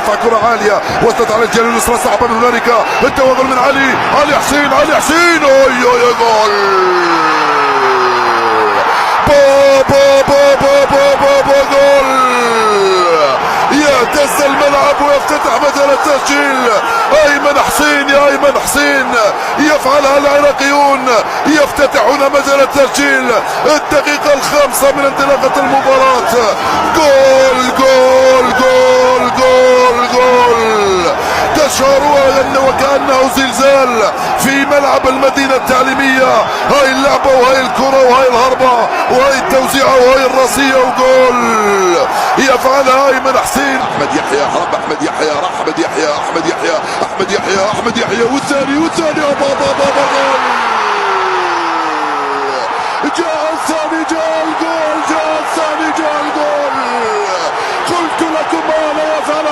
يرفع كرة عالية وصلت على الجهة اليسرى، صعبة من هنالك، التوغل من علي حسين، اوي جول. جول يهتز الملعب ويفتتح مجال التسجيل. ايمن حسين، يا ايمن حسين، يفعلها العراقيون، يفتتحون مجال التسجيل. الدقيقة الخامسة من انطلاقة المباراة. جول جول جول جول جول، تشعر وكأنه زلزال في ملعب المدينة التعليمية. هاي اللعبة وهاي الكرة وهاي الهربة وهاي التوزيعة وهاي الراسية وجول يفعلها ايمن حسين. احمد يحيى هرب، احمد يحيى راح، احمد يحيى والثاني جول. جاء الثاني جول. قلت لكم ما لا يفعل